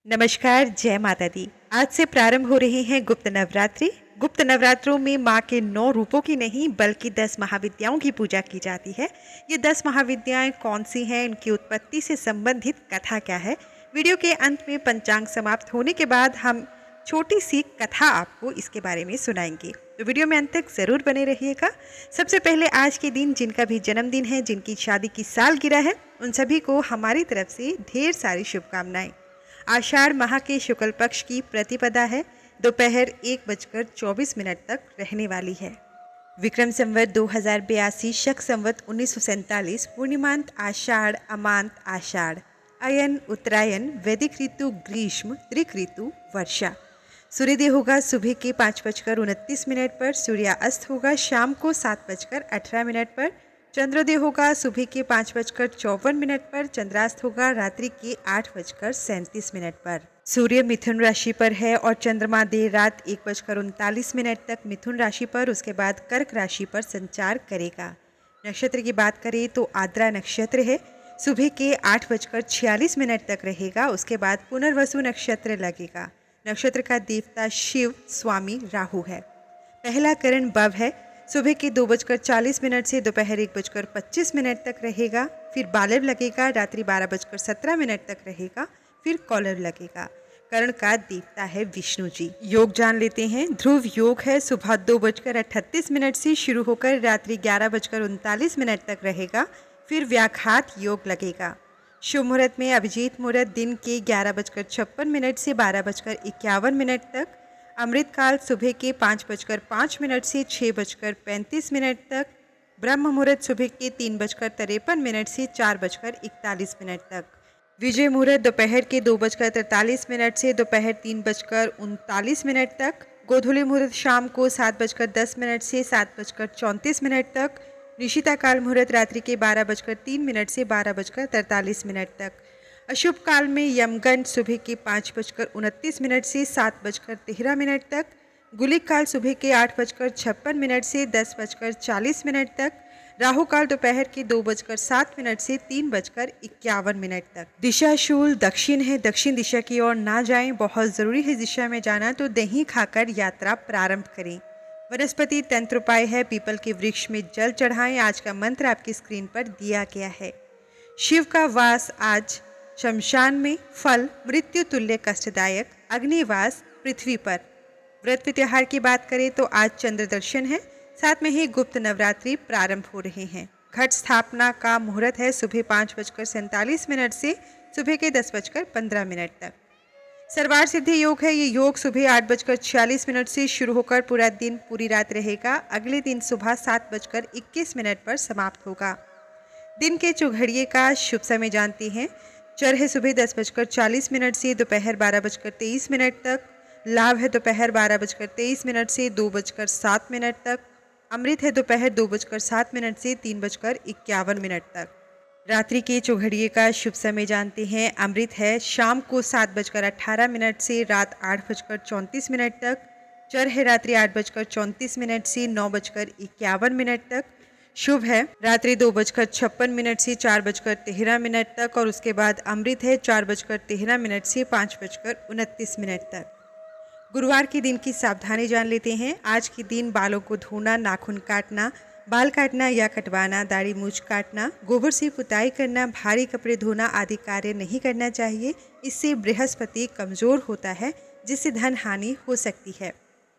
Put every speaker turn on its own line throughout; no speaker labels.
नमस्कार, जय माता दी। आज से प्रारंभ हो रहे हैं गुप्त नवरात्रि। गुप्त नवरात्रों में माँ के 9 रूपों की नहीं बल्कि 10 महाविद्याओं की पूजा की जाती है। ये 10 महाविद्याएं कौन सी हैं, इनकी उत्पत्ति से संबंधित कथा क्या है? वीडियो के अंत में पंचांग समाप्त होने के बाद हम छोटी सी कथा आपको इसके बारे में सुनाएंगे, तो वीडियो में अंत तक जरूर बने रहिएगा। सबसे पहले आज के दिन जिनका भी जन्मदिन है, जिनकी शादी की सालगिरह है, उन सभी को हमारी तरफ से ढेर सारी शुभकामनाएं। आषाढ़ माह के शुक्ल पक्ष की प्रतिपदा है, दोपहर 1:24 तक रहने वाली है। विक्रम संवत 2082, शक संवत 1947, पूर्णिमांत आषाढ़, अमांत आषाढ़, अयन उत्तरायण, वैदिक ऋतु ग्रीष्म, त्रिक ऋतु वर्षा। सूर्योदय होगा सुबह के 5:29 पर, सूर्यास्त होगा शाम को 7:18 पर, चंद्रोदय होगा सुबह के 5:54 पर, चंद्रास्त होगा रात्रि के 8:37 पर। सूर्य मिथुन राशि पर है और चंद्रमा देर रात 1:39 तक मिथुन राशि पर, उसके बाद कर्क राशि पर संचार करेगा। नक्षत्र की बात करें तो आद्रा नक्षत्र है, सुबह के 8:46 तक रहेगा, उसके बाद पुनर्वसु नक्षत्र लगेगा। नक्षत्र का देवता शिव स्वामी राहु है। पहला करण बव है, सुबह के 2:40 से दोपहर 1:25 तक रहेगा, फिर बालव लगेगा, रात्रि 12:17 तक रहेगा, फिर कौलव लगेगा। कर्ण का देवता है विष्णु जी। योग जान लेते हैं। ध्रुव योग है, सुबह 2:38 से शुरू होकर रात्रि 11:39 तक रहेगा, फिर व्याघात योग लगेगा। शुभ मुहूर्त में अभिजीत मुहूर्त दिन के 11:56 से 12:51 तक। अमृत काल सुबह के 5:05 से 6:35 तक। ब्रह्म मुहूर्त सुबह के 3:53 से 4:41 तक। विजय मुहूर्त दोपहर के 2:43 से दोपहर 3:39 तक। गोधूली मुहूर्त शाम को 7:10 से 7:34 तक। निशिता काल मुहूर्त रात्रि के 12:03 से 12:43 तक। अशुभ काल में यमगंड सुबह के 5:29 से 7:13 तक। गुलिक काल सुबह के 8:56 से 10:40 तक। राहु काल दोपहर के 2:07 से 3:51 तक। दिशा शूल दक्षिण है, दक्षिण दिशा की ओर ना जाएं, बहुत जरूरी है दिशा में जाना, तो दही खाकर यात्रा प्रारंभ करें। वनस्पति तंत्र उपाय है, पीपल के वृक्ष में जल चढ़ाएं। आज का मंत्र आपकी स्क्रीन पर दिया गया है। शिव का वास आज शमशान में, फल मृत्यु तुल्य कष्टदायक, अग्निवास पृथ्वी पर। व्रत त्योहार की बात करें तो आज चंद्र दर्शन है, साथ में ही गुप्त नवरात्रि प्रारंभ हो रहे हैं। घट स्थापना का मुहूर्त है सुबह 5:47 से सुबह के 10:15 तक। सर्वार सिद्धि योग है, ये योग सुबह 8:46 से शुरू होकर पूरा दिन पूरी रात रहेगा, अगले दिन सुबह 7:21 पर समाप्त होगा। दिन के चौघड़िए का शुभ समय जानते हैं। चर है सुबह 10:40 से दोपहर 12:23 तक। लाभ है दोपहर 12:23 से 2:07 तक। अमृत है दोपहर 2:07 से 3:51 तक। रात्रि के चौघड़िए का शुभ समय जानते हैं। अमृत है शाम को 7:18 से रात 8:34 तक। चर है रात्रि 8:34 से 9:51 तक। शुभ है रात्रि 2:56 से 4:13 तक और उसके बाद अमृत है 4:13 से 5:29 तक। गुरुवार के दिन की सावधानी जान लेते हैं। आज के दिन बालों को धोना, नाखून काटना, बाल काटना या कटवाना, दाढ़ी मूछ काटना, गोबर से पुताई करना, भारी कपड़े धोना आदि कार्य नहीं करना चाहिए। इससे बृहस्पति कमजोर होता है, जिससे धन हानि हो सकती है।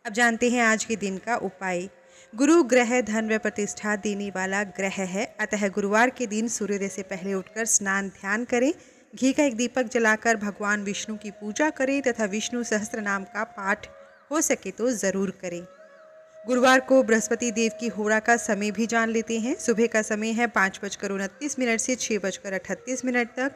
अब जानते हैं आज के दिन का उपाय। गुरु ग्रह धन व प्रतिष्ठा देने वाला ग्रह है, अतः गुरुवार के दिन सूर्योदय से पहले उठकर स्नान ध्यान करें। घी का एक दीपक जलाकर भगवान विष्णु की पूजा करें तथा विष्णु सहस्त्र नाम का पाठ हो सके तो जरूर करें। गुरुवार को बृहस्पति देव की होरा का समय भी जान लेते हैं। सुबह का समय है 5:29 से 6:38 तक।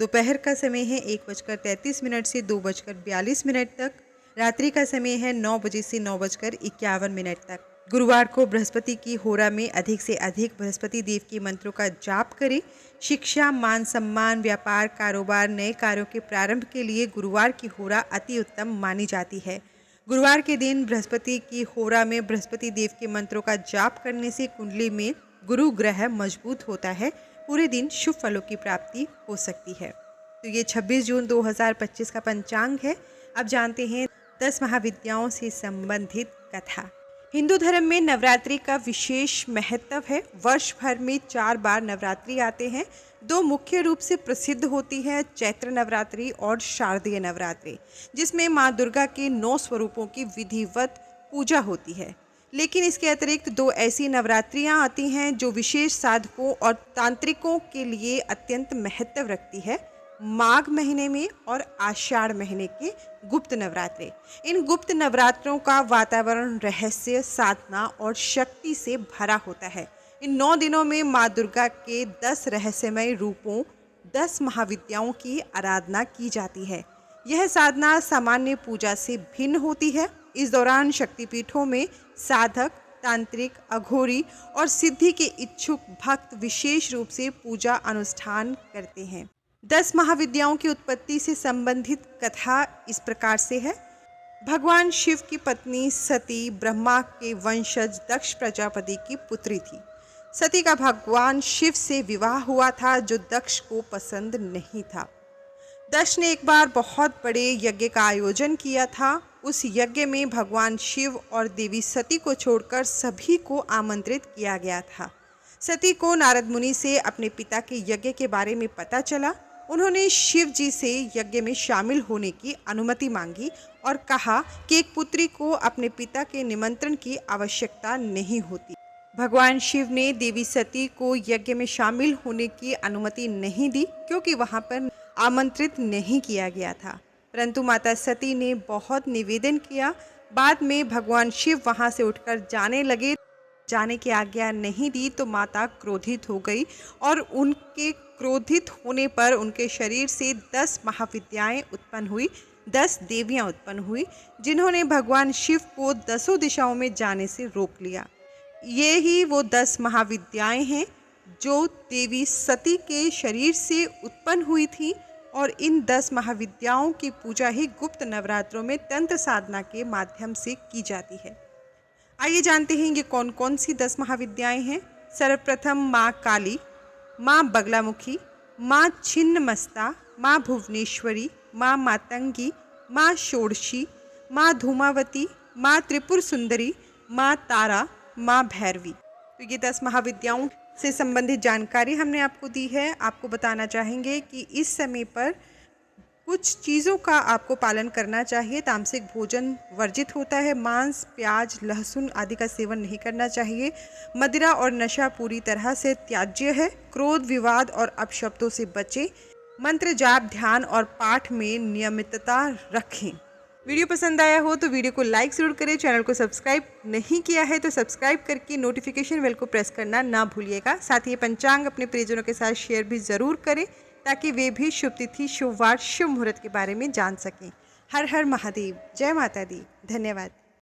दोपहर का समय है 1:33 से 2:42 तक। रात्रि का समय है 9 बजे से 9:51 तक। गुरुवार को बृहस्पति की होरा में अधिक से अधिक बृहस्पति देव के मंत्रों का जाप करें। शिक्षा, मान सम्मान, व्यापार, कारोबार, नए कार्यों के प्रारंभ के लिए गुरुवार की होरा अति उत्तम मानी जाती है। गुरुवार के दिन बृहस्पति की होरा में बृहस्पति देव के मंत्रों का जाप करने से कुंडली में गुरु ग्रह मजबूत होता है। पूरे दिन शुभ फलों की प्राप्ति हो सकती है। तो ये 26 जून 2025 का पंचांग है। अब जानते हैं 10 महाविद्याओं से संबंधित कथा। हिंदू धर्म में नवरात्रि का विशेष महत्व है। वर्ष भर में 4 बार नवरात्रि आते हैं। 2 मुख्य रूप से प्रसिद्ध होती है, चैत्र नवरात्रि और शारदीय नवरात्रि, जिसमें माँ दुर्गा के 9 स्वरूपों की विधिवत पूजा होती है। लेकिन इसके अतिरिक्त 2 ऐसी नवरात्रियाँ आती हैं जो विशेष साधकों और तांत्रिकों के लिए अत्यंत महत्व रखती है, माघ महीने में और आषाढ़ महीने के गुप्त नवरात्रे। इन गुप्त नवरात्रों का वातावरण रहस्य, साधना और शक्ति से भरा होता है। इन 9 दिनों में माँ दुर्गा के 10 रहस्यमय रूपों, 10 महाविद्याओं की आराधना की जाती है। यह साधना सामान्य पूजा से भिन्न होती है। इस दौरान शक्तिपीठों में साधक, तांत्रिक, अघोरी और सिद्धि के इच्छुक भक्त विशेष रूप से पूजा अनुष्ठान करते हैं। 10 महाविद्याओं की उत्पत्ति से संबंधित कथा इस प्रकार से है। भगवान शिव की पत्नी सती ब्रह्मा के वंशज दक्ष प्रजापति की पुत्री थी। सती का भगवान शिव से विवाह हुआ था, जो दक्ष को पसंद नहीं था। दक्ष ने एक बार बहुत बड़े यज्ञ का आयोजन किया था। उस यज्ञ में भगवान शिव और देवी सती को छोड़कर सभी को आमंत्रित किया गया था। सती को नारद मुनि से अपने पिता के यज्ञ के बारे में पता चला। उन्होंने शिव जी से यज्ञ में शामिल होने की अनुमति मांगी और कहा कि एक पुत्री को अपने पिता के निमंत्रण की आवश्यकता नहीं होती। भगवान शिव ने देवी सती को यज्ञ में शामिल होने की अनुमति नहीं दी, क्योंकि वहां पर आमंत्रित नहीं किया गया था। परंतु माता सती ने बहुत निवेदन किया। बाद में भगवान शिव वहां से उठकर जाने लगे। जाने की आज्ञा नहीं दी तो माता क्रोधित हो गई और उनके क्रोधित होने पर उनके शरीर से 10 महाविद्याएं उत्पन्न हुई, 10 देवियां उत्पन्न हुई, जिन्होंने भगवान शिव को 10 दिशाओं में जाने से रोक लिया। ये ही वो 10 महाविद्याएं हैं जो देवी सती के शरीर से उत्पन्न हुई थी, और इन 10 महाविद्याओं की पूजा ही गुप्त नवरात्रों में तंत्र साधना के माध्यम से की जाती है। आइए जानते हैं ये कौन कौन सी 10 महाविद्याएं हैं। सर्वप्रथम माँ काली, माँ बगलामुखी, माँ छिन्नमस्ता, माँ भुवनेश्वरी, माँ मातंगी, माँ षोडशी, माँ धूमावती, माँ त्रिपुर सुंदरी, माँ तारा, माँ भैरवी। तो ये 10 महाविद्याओं से संबंधित जानकारी हमने आपको दी है। आपको बताना चाहेंगे कि इस समय पर कुछ चीज़ों का आपको पालन करना चाहिए। तामसिक भोजन वर्जित होता है। मांस, प्याज, लहसुन आदि का सेवन नहीं करना चाहिए। मदिरा और नशा पूरी तरह से त्याज्य है। क्रोध, विवाद और अपशब्दों से बचें। मंत्र जाप, ध्यान और पाठ में नियमितता रखें। वीडियो पसंद आया हो तो वीडियो को लाइक ज़रूर करें। चैनल को सब्सक्राइब नहीं किया है तो सब्सक्राइब करके नोटिफिकेशन बेल को प्रेस करना ना भूलिएगा। साथ ही पंचांग अपने प्रियजनों के साथ शेयर भी ज़रूर करें, ताकि वे भी शुभ तिथि, शुभ वार, शुभ मुहूर्त के बारे में जान सकें। हर हर महादेव। जय माता दी। धन्यवाद।